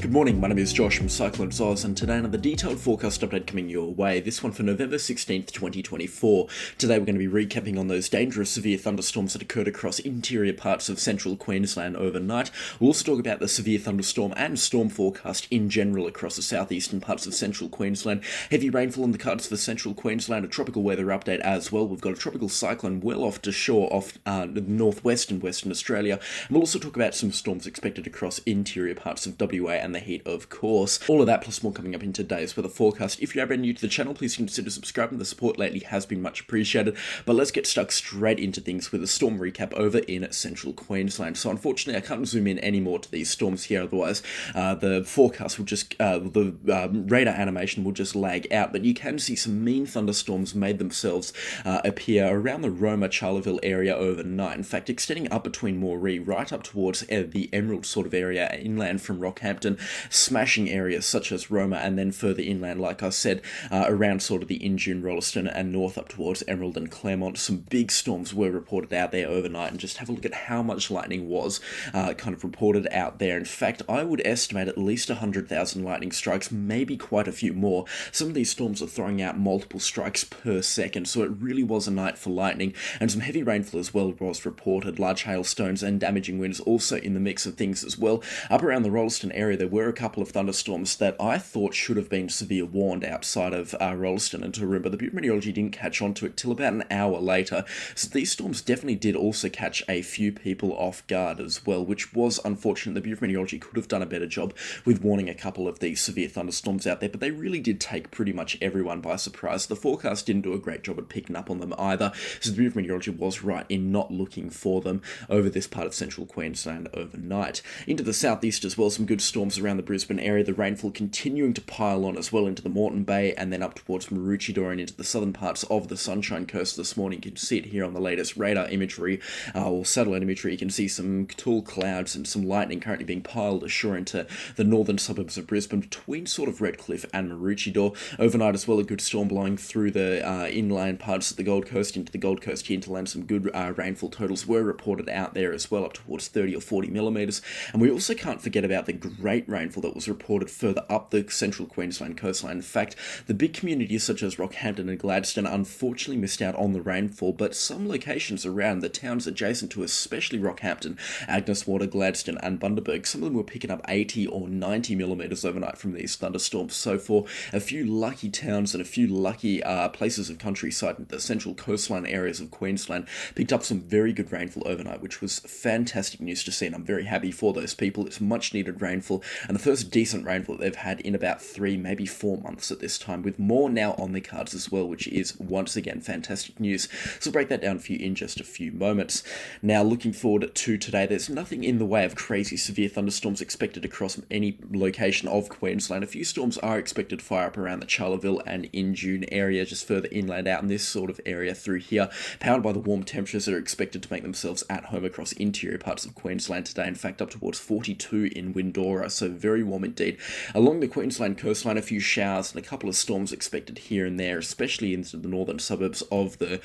Good morning, my name is Josh from CyclonesOZ, and today another detailed forecast update coming your way, this one for November 16th, 2024. Today we're going to be recapping on those dangerous severe thunderstorms that occurred across interior parts of central Queensland overnight. We'll also talk about the severe thunderstorm and storm forecast in general across the southeastern parts of central Queensland. Heavy rainfall on the cards for central Queensland, a tropical weather update as well. We've got a tropical cyclone well off to shore off the northwest and Western Australia. And we'll also talk about some storms expected across interior parts of WA and the heat, of course. All of that plus more coming up in today's weather forecast. If you're ever new to the channel, please consider subscribing. The support lately has been much appreciated. But let's get stuck straight into things with a storm recap over in central Queensland. So unfortunately, I can't zoom in any more to these storms here, otherwise the forecast will just, the radar animation will just lag out. But you can see some mean thunderstorms made themselves appear around the Roma-Charleville area overnight. In fact, extending up between Moree, right up towards the Emerald sort of area inland from Rockhampton, smashing areas such as Roma, and then further inland, like I said, around sort of the Injune, Rolleston, and north up towards Emerald and Claremont. Some big storms were reported out there overnight, and just have a look at how much lightning was kind of reported out there. In fact, I would estimate at least 100,000 lightning strikes, maybe quite a few more. Some of these storms are throwing out multiple strikes per second, so it really was a night for lightning, and some heavy rainfall as well was reported. Large hailstones and damaging winds also in the mix of things as well. Up around the Rolleston area, there were a couple of thunderstorms that I thought should have been severe warned outside of Rolleston and Taroom, but the meteorology didn't catch on to it till about an hour later. So these storms definitely did also catch a few people off guard as well, which was unfortunate. The Bureau of Meteorology could have done a better job with warning a couple of these severe thunderstorms out there, but they really did take pretty much everyone by surprise. The forecast didn't do a great job at picking up on them either, so the Bureau of Meteorology was right in not looking for them over this part of central Queensland overnight. Into the southeast as well, some good storms around the Brisbane area, the rainfall continuing to pile on as well into the Moreton Bay and then up towards Maroochydore and into the southern parts of the Sunshine Coast this morning. You can see it here on the latest radar imagery or satellite imagery. You can see some tall clouds and some lightning currently being piled ashore into the northern suburbs of Brisbane between sort of Redcliffe and Maroochydore. Overnight as well, a good storm blowing through the inland parts of the Gold Coast into the Gold Coast hinterland. Some good rainfall totals were reported out there as well, up towards 30 or 40 millimetres. And we also can't forget about the great rainfall that was reported further up the central Queensland coastline. In fact, the big communities such as Rockhampton and Gladstone unfortunately missed out on the rainfall, but some locations around the towns adjacent to especially Rockhampton, Agnes Water, Gladstone and Bundaberg, some of them were picking up 80 or 90 millimetres overnight from these thunderstorms. So for a few lucky towns and a few lucky places of countryside in the central coastline areas of Queensland picked up some very good rainfall overnight, which was fantastic news to see, and I'm very happy for those people. It's much needed rainfall and the first decent rainfall that they've had in about 3, maybe 4 months at this time, with more now on the cards as well, which is once again fantastic news. So I'll break that down for you in just a few moments. Now, looking forward to today, there's nothing in the way of crazy severe thunderstorms expected across any location of Queensland. A few storms are expected to fire up around the Charleville and Injune area, just further inland out in this sort of area through here, powered by the warm temperatures that are expected to make themselves at home across interior parts of Queensland today. In fact, up towards 42 in Windora, so very warm indeed. Along the Queensland coastline, a few showers and a couple of storms expected here and there, especially into the northern suburbs of the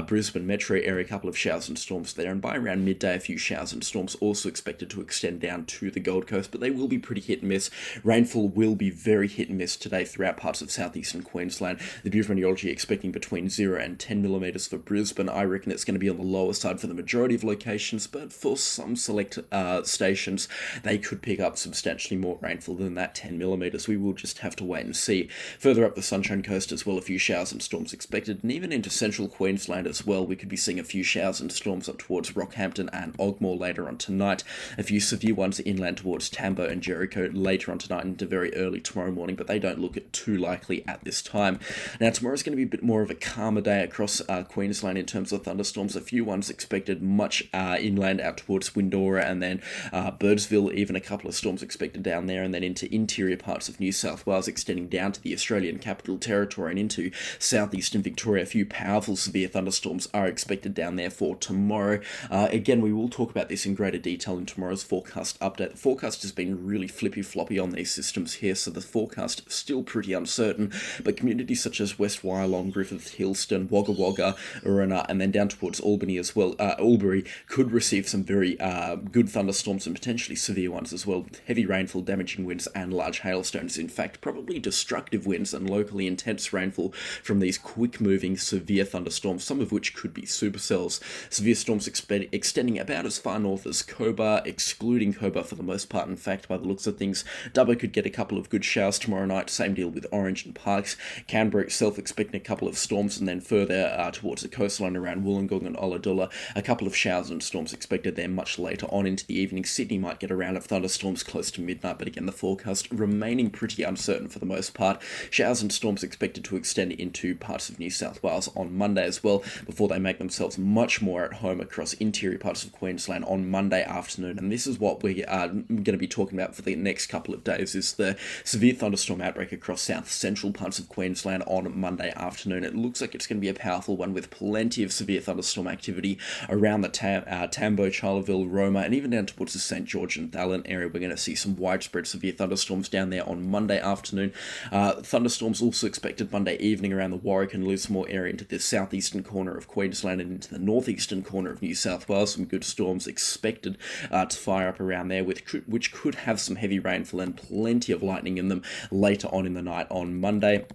Brisbane metro area. A couple of showers and storms there, and by around midday, a few showers and storms also expected to extend down to the Gold Coast, but they will be pretty hit and miss. Rainfall will be very hit and miss today throughout parts of southeastern Queensland. The Bureau of Meteorology expecting between 0 and 10 millimetres for Brisbane. I reckon it's going to be on the lower side for the majority of locations, but for some select stations, they could pick up substantially more rainfall than that 10 millimetres. We will just have to wait and see. Further up the Sunshine Coast as well, a few showers and storms expected, and even into central Queensland as well, we could be seeing a few showers and storms up towards Rockhampton and Ogmore later on tonight. A few severe ones inland towards Tambo and Jericho later on tonight into very early tomorrow morning, but they don't look too likely at this time. Now, tomorrow's going to be a bit more of a calmer day across Queensland in terms of thunderstorms. A few ones expected much inland out towards Windora and then Birdsville, even a couple of storms expected down there, and then into interior parts of New South Wales, extending down to the Australian Capital Territory and into southeastern Victoria. A few powerful severe thunderstorms are expected down there for tomorrow. Again, we will talk about this in greater detail in tomorrow's forecast update. The forecast has been really flippy-floppy on these systems here, so the forecast is still pretty uncertain, but communities such as West Wyalong, Griffith, Hillston, Wagga Wagga, Urina, and then down towards Albany as well, Albury, could receive some very good thunderstorms and potentially severe ones as well, with heavy rainfall rainfall, damaging winds, and large hailstones. In fact, probably destructive winds and locally intense rainfall from these quick-moving, severe thunderstorms, some of which could be supercells. Severe storms extending about as far north as Cobar, excluding Cobar for the most part. In fact, by the looks of things, Dubbo could get a couple of good showers tomorrow night. Same deal with Orange and Parkes. Canberra itself expecting a couple of storms, and then further towards the coastline around Wollongong and Ulladulla, a couple of showers and storms expected there much later on into the evening. Sydney might get a round of thunderstorms close to midnight, but again, the forecast remaining pretty uncertain for the most part. Showers and storms expected to extend into parts of New South Wales on Monday as well, before they make themselves much more at home across interior parts of Queensland on Monday afternoon. And this is what we are going to be talking about for the next couple of days, is the severe thunderstorm outbreak across south central parts of Queensland on Monday afternoon. It looks like it's going to be a powerful one with plenty of severe thunderstorm activity around the Tambo, Charleville, Roma, and even down towards the St. George and Thallon area. We're going to see some widespread severe thunderstorms down there on Monday afternoon. Thunderstorms also expected Monday evening around the Warwick and Lismore area into the southeastern corner of Queensland and into the northeastern corner of New South Wales. Some good storms expected to fire up around there, which could have some heavy rainfall and plenty of lightning in them later on in the night on Monday.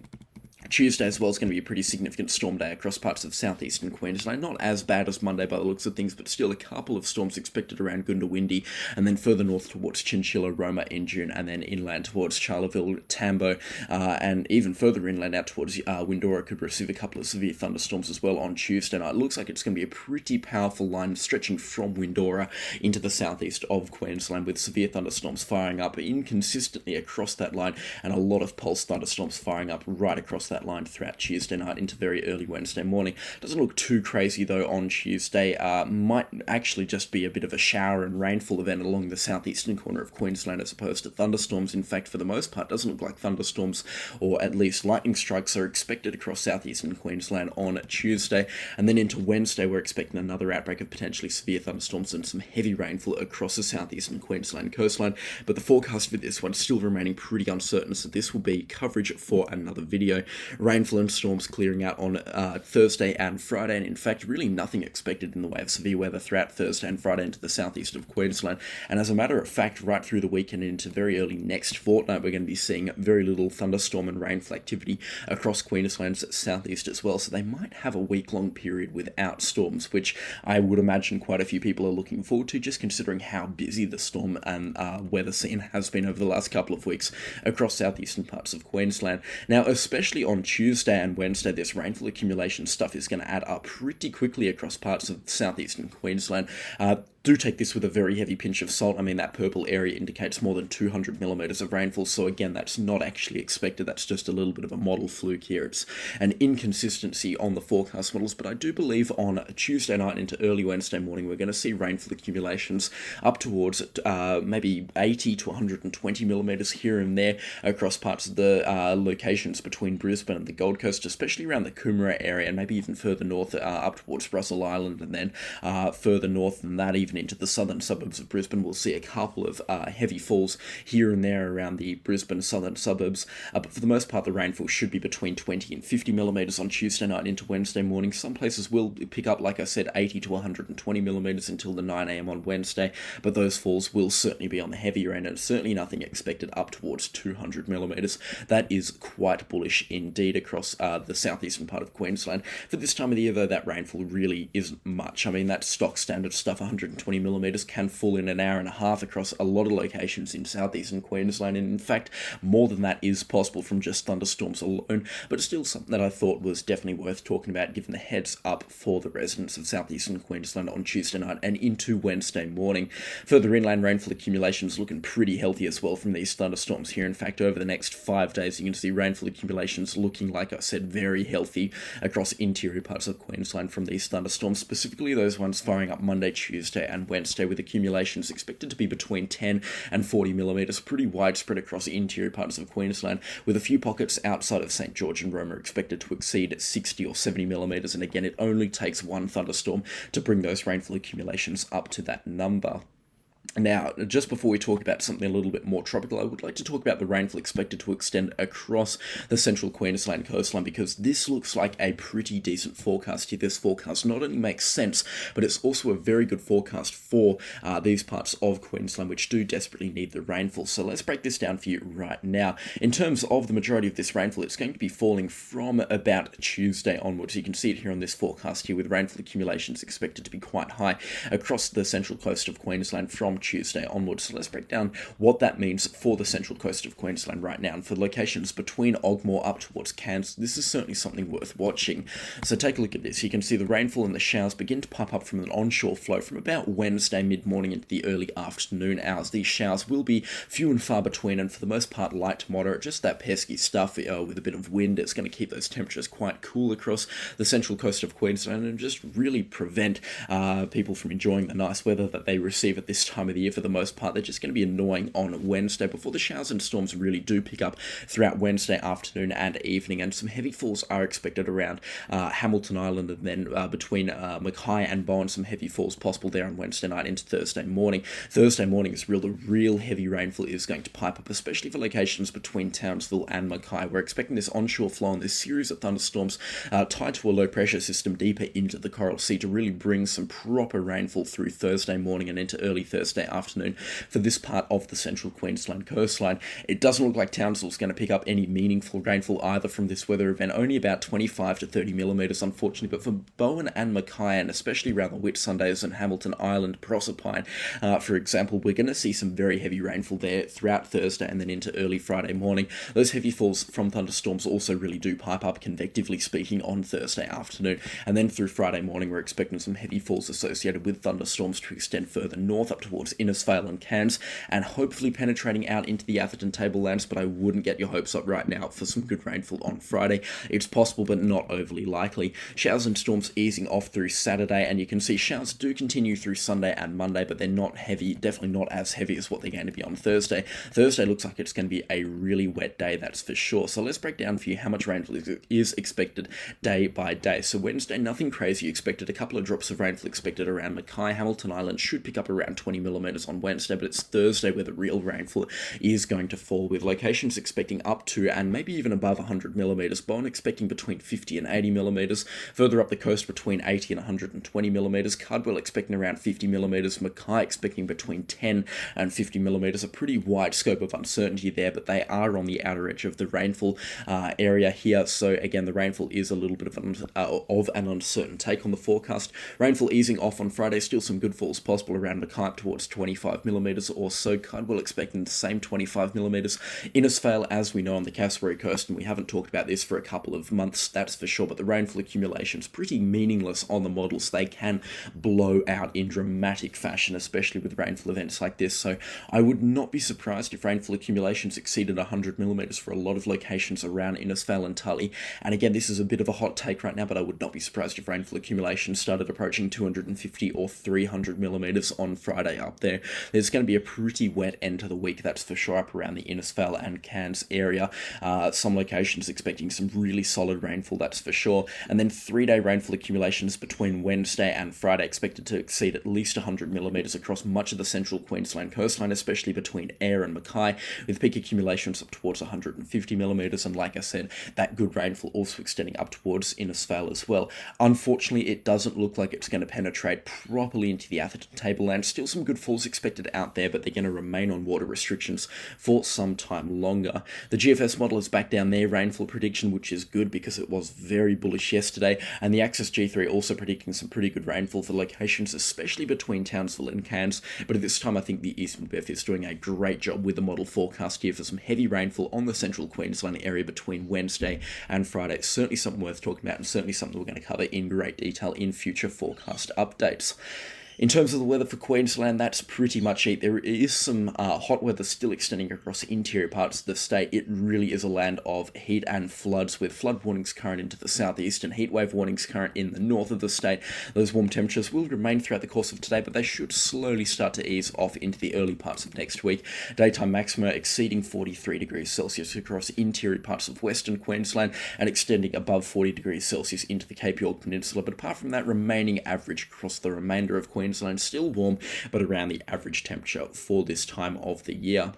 Tuesday as well is going to be a pretty significant storm day across parts of southeastern Queensland. Not as bad as Monday by the looks of things, but still a couple of storms expected around Goondiwindi, and then further north towards Chinchilla, Roma in June, and then inland towards Charleville, Tambo, and even further inland out towards Windora could receive a couple of severe thunderstorms as well on Tuesday night. It looks like it's going to be a pretty powerful line stretching from Windora into the southeast of Queensland, with severe thunderstorms firing up inconsistently across that line, and a lot of pulse thunderstorms firing up right across that line throughout Tuesday night into very early Wednesday morning. Doesn't look too crazy though on Tuesday. Might actually just be a bit of a shower and rainfall event along the southeastern corner of Queensland as opposed to thunderstorms. In fact, for the most part, doesn't look like thunderstorms or at least lightning strikes are expected across southeastern Queensland on Tuesday. And then into Wednesday, we're expecting another outbreak of potentially severe thunderstorms and some heavy rainfall across the southeastern Queensland coastline. But the forecast for this one still remaining pretty uncertain, so this will be coverage for another video. Rainfall and storms clearing out on Thursday and Friday, and in fact really nothing expected in the way of severe weather throughout Thursday and Friday into the southeast of Queensland. And as a matter of fact, right through the weekend into very early next fortnight, we're going to be seeing very little thunderstorm and rainfall activity across Queensland's southeast as well. So they might have a week-long period without storms, which I would imagine quite a few people are looking forward to, just considering how busy the storm and weather scene has been over the last couple of weeks across southeastern parts of Queensland. Now, especially on Tuesday and Wednesday, this rainfall accumulation stuff is going to add up pretty quickly across parts of southeastern Queensland. Do take this with a very heavy pinch of salt. I mean, that purple area indicates more than 200 millimeters of rainfall, so again, that's not actually expected. That's just a little bit of a model fluke here. It's an inconsistency on the forecast models, but I do believe on Tuesday night into early Wednesday morning, we're going to see rainfall accumulations up towards maybe 80 to 120 millimeters here and there across parts of the locations between Brisbane and the Gold Coast, especially around the Coomera area, and maybe even further north up towards Russell Island, and then further north than that, even into the southern suburbs of Brisbane. We'll see a couple of heavy falls here and there around the Brisbane southern suburbs, but for the most part the rainfall should be between 20 and 50 millimeters on Tuesday night into Wednesday morning. Some places will pick up, like I said, 80 to 120 millimeters until the 9 a.m. on Wednesday, but those falls will certainly be on the heavier end, and certainly nothing expected up towards 200 millimeters. That is quite bullish indeed across the southeastern part of Queensland. For this time of the year though, that rainfall really isn't much. I mean, that's stock standard stuff. 120 millimeters can fall in an hour and a half across a lot of locations in southeastern Queensland, and in fact more than that is possible from just thunderstorms alone, but still something that I thought was definitely worth talking about, given the heads up for the residents of southeastern Queensland on Tuesday night and into Wednesday morning. Further inland rainfall accumulations looking pretty healthy as well from these thunderstorms here. In fact, over the next 5 days you can see rainfall accumulations looking, like I said, very healthy across interior parts of Queensland from these thunderstorms, specifically those ones firing up Monday, Tuesday and Wednesday, with accumulations expected to be between 10 and 40 millimeters, pretty widespread across interior parts of Queensland, with a few pockets outside of St. George and Roma expected to exceed 60 or 70 millimeters. And again, it only takes one thunderstorm to bring those rainfall accumulations up to that number. Now, just before we talk about something a little bit more tropical, I would like to talk about the rainfall expected to extend across the central Queensland coastline, because this looks like a pretty decent forecast here. This forecast not only makes sense, but it's also a very good forecast for these parts of Queensland, which do desperately need the rainfall. So let's break this down for you right now. In terms of the majority of this rainfall, it's going to be falling from about Tuesday onwards. You can see it here on this forecast here, with rainfall accumulations expected to be quite high across the central coast of Queensland from Tuesday onwards. So let's break down what that means for the central coast of Queensland right now, and for locations between Ogmore up towards Cairns. This is certainly something worth watching. So take a look at this. You can see the rainfall and the showers begin to pipe up from an onshore flow from about Wednesday mid-morning into the early afternoon hours. These showers will be few and far between, and for the most part light to moderate, just that pesky stuff with a bit of wind. It's going to keep those temperatures quite cool across the central coast of Queensland, and just really prevent people from enjoying the nice weather that they receive at this time of the year. For the most part, they're just going to be annoying on Wednesday before the showers and storms really do pick up throughout Wednesday afternoon and evening, and some heavy falls are expected around Hamilton Island, and then between Mackay and Bowen, some heavy falls possible there on Wednesday night into Thursday morning. Thursday morning is the real heavy rainfall is going to pipe up, especially for locations between Townsville and Mackay. We're expecting this onshore flow and this series of thunderstorms tied to a low pressure system deeper into the Coral Sea to really bring some proper rainfall through Thursday morning and into early Thursday afternoon for this part of the central Queensland coastline. It doesn't look like Townsville's going to pick up any meaningful rainfall either from this weather event, only about 25 to 30 millimetres unfortunately, but for Bowen and Mackay, and especially around the Whitsundays and Hamilton Island, Proserpine, for example, we're going to see some very heavy rainfall there throughout Thursday and then into early Friday morning. Those heavy falls from thunderstorms also really do pipe up, convectively speaking, on Thursday afternoon, and then through Friday morning we're expecting some heavy falls associated with thunderstorms to extend further north up towards Innisfail and Cairns, and hopefully penetrating out into the Atherton Tablelands, but I wouldn't get your hopes up right now for some good rainfall on Friday. It's possible, but not overly likely. Showers and storms easing off through Saturday, and you can see showers do continue through Sunday and Monday, but they're not heavy, definitely not as heavy as what they're going to be on Thursday. Thursday looks like it's going to be a really wet day, that's for sure. So let's break down for you how much rainfall is expected day by day. So Wednesday, nothing crazy expected. A couple of drops of rainfall expected around Mackay. Hamilton Island should pick up around 20 millimetres on Wednesday, but it's Thursday where the real rainfall is going to fall, with locations expecting up to and maybe even above 100 millimetres. Bowen expecting between 50 and 80 millimetres. Further up the coast between 80 and 120 millimetres. Cardwell expecting around 50 millimetres. Mackay expecting between 10 and 50 millimetres. A pretty wide scope of uncertainty there, but they are on the outer edge of the rainfall area here. So again, the rainfall is a little bit of an uncertain take on the forecast. Rainfall easing off on Friday. Still some good falls possible around Mackay towards 25 millimetres or so. Cardwell expecting the same 25 millimetres. Innisfail, as we know, on the Cassowary coast, and we haven't talked about this for a couple of months, that's for sure, but the rainfall accumulation's pretty meaningless on the models. They can blow out in dramatic fashion, especially with rainfall events like this. So I would not be surprised if rainfall accumulations exceeded 100 millimetres for a lot of locations around Innisfail and Tully. And again, this is a bit of a hot take right now, but I would not be surprised if rainfall accumulations started approaching 250 or 300 millimetres on Friday up there. There's going to be a pretty wet end to the week, that's for sure, up around the Innisfail and Cairns area. Some locations expecting some really solid rainfall, that's for sure. And then 3-day rainfall accumulations between Wednesday and Friday expected to exceed at least 100 millimetres across much of the central Queensland coastline, especially between Ayr and Mackay, with peak accumulations up towards 150 millimetres, and like I said, that good rainfall also extending up towards Innisfail as well. Unfortunately, it doesn't look like it's going to penetrate properly into the Atherton Tableland. Still some good falls expected out there, but they're going to remain on water restrictions for some time longer. The GFS model is back down their rainfall prediction, which is good because it was very bullish yesterday, and the Axis G3 also predicting some pretty good rainfall for locations, especially between Townsville and Cairns. But at this time, I think the Eastern BF is doing a great job with the model forecast here for some heavy rainfall on the central Queensland area between Wednesday and Friday. It's certainly something worth talking about, and certainly something we're going to cover in great detail in future forecast updates. In terms of the weather for Queensland, that's pretty much it. There is some hot weather still extending across interior parts of the state. It really is a land of heat and floods, with flood warnings current into the southeast and heatwave warnings current in the north of the state. Those warm temperatures will remain throughout the course of today, but they should slowly start to ease off into the early parts of next week. Daytime maxima exceeding 43 degrees Celsius across interior parts of western Queensland and extending above 40 degrees Celsius into the Cape York Peninsula. But apart from that, remaining average across the remainder of Queensland. Queensland. Still warm, but around the average temperature for this time of the year.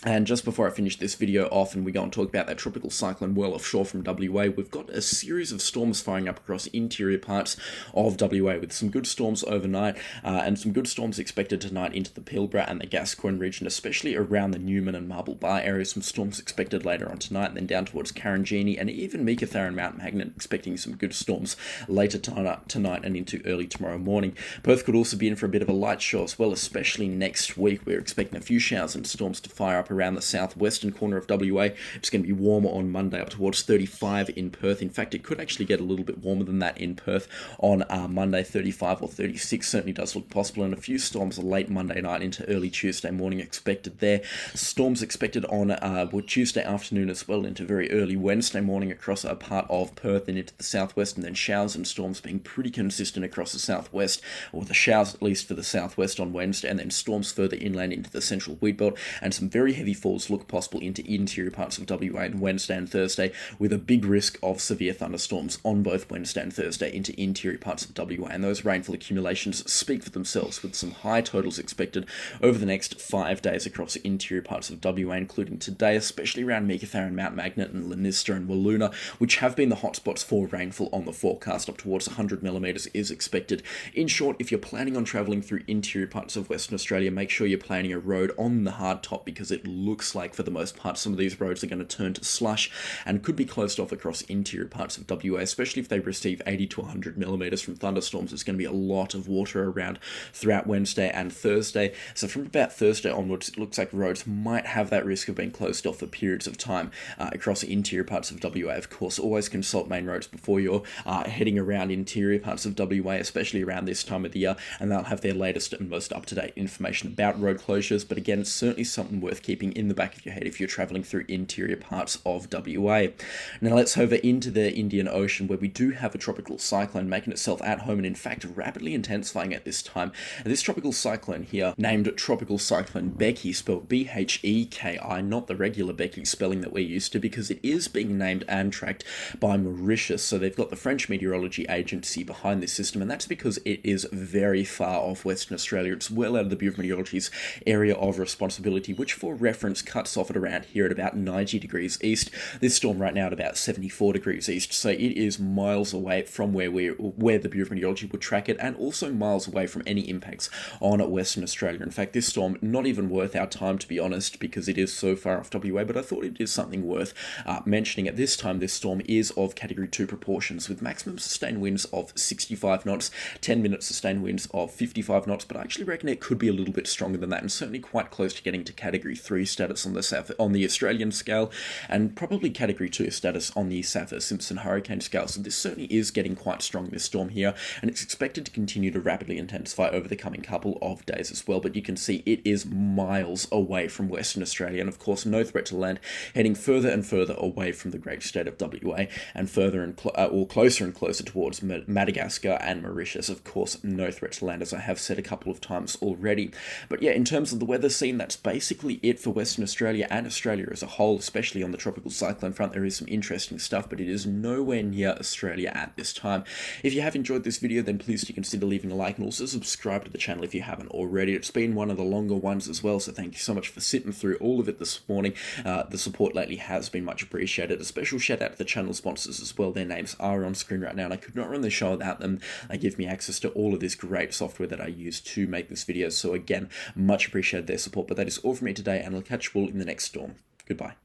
And just before I finish this video off and we go and talk about that tropical cyclone well offshore from WA, we've got a series of storms firing up across interior parts of WA with some good storms overnight and some good storms expected tonight into the Pilbara and the Gascoyne region, especially around the Newman and Marble Bar area. Some storms expected later on tonight and then down towards Karanjini and even Meekatharra and Mount Magnet, expecting some good storms later tonight and into early tomorrow morning. Perth could also be in for a bit of a light show as well, especially next week. We're expecting a few showers and storms to fire up around the southwestern corner of WA. It's going to be warmer on Monday, up towards 35 in Perth. In fact, it could actually get a little bit warmer than that in Perth on Monday. 35 or 36 certainly does look possible, and a few storms late Monday night into early Tuesday morning expected there. Storms expected on Tuesday afternoon as well into very early Wednesday morning across a part of Perth and into the southwest, and then showers and storms being pretty consistent across the southwest, or the showers at least for the southwest on Wednesday, and then storms further inland into the central wheat belt, and some very heavy falls look possible into interior parts of WA on Wednesday and Thursday, with a big risk of severe thunderstorms on both Wednesday and Thursday into interior parts of WA. And those rainfall accumulations speak for themselves, with some high totals expected over the next 5 days across interior parts of WA, including today, especially around Meekatharra and Mount Magnet and Leinster and Wooloona, which have been the hotspots for rainfall on the forecast. Up towards 100mm is expected. In short, if you're planning on travelling through interior parts of Western Australia, make sure you're planning a road on the hard top, because it looks like for the most part some of these roads are going to turn to slush and could be closed off across interior parts of WA, especially if they receive 80 to 100mm from thunderstorms. There's going to be a lot of water around throughout Wednesday and Thursday. So from about Thursday onwards, it looks like roads might have that risk of being closed off for periods of time across interior parts of WA. Of course, always consult main roads before you're heading around interior parts of WA, especially around this time of the year, and they'll have their latest and most up-to-date information about road closures. But again, it's certainly something worth keeping in the back of your head if you're travelling through interior parts of WA. Now let's hover into the Indian Ocean, where we do have a tropical cyclone making itself at home and in fact rapidly intensifying at this time. This tropical cyclone here, named Tropical Cyclone Becky, spelled B-H-E-K-I, not the regular Becky spelling that we're used to, because it is being named and tracked by Mauritius. So they've got the French Meteorology Agency behind this system, and that's because it is very far off Western Australia. It's well out of the Bureau of Meteorology's area of responsibility, which for reference cuts off at around here at about 90 degrees east. This storm right now at about 74 degrees east, so it is miles away from where the Bureau of Meteorology would track it, and also miles away from any impacts on Western Australia. In fact, this storm not even worth our time, to be honest, because it is so far off WA, but I thought it is something worth mentioning. At this time, this storm is of Category 2 proportions, with maximum sustained winds of 65 knots, 10-minute sustained winds of 55 knots, but I actually reckon it could be a little bit stronger than that, and certainly quite close to getting to Category 3 status on the Australian scale, and probably Category 2 status on the Saffir-Simpson hurricane scale. So this certainly is getting quite strong, this storm here, and it's expected to continue to rapidly intensify over the coming couple of days as well. But you can see it is miles away from Western Australia, and of course no threat to land, heading further and further away from the great state of WA, and further and closer and closer towards Madagascar and Mauritius. Of course, no threat to land, as I have said a couple of times already. But yeah, in terms of the weather scene, that's basically it for Western Australia and Australia as a whole, especially on the tropical cyclone front. There is some interesting stuff, but it is nowhere near Australia at this time. If you have enjoyed this video, then please do consider leaving a like, and also subscribe to the channel if you haven't already. It's been one of the longer ones as well, so thank you so much for sitting through all of it this morning. The support lately has been much appreciated. A special shout out to the channel sponsors as well. Their names are on screen right now, and I could not run the show without them. They give me access to all of this great software that I use to make this video, so again, much appreciated their support. But that is all from me today, and I'll catch you all in the next storm. Goodbye.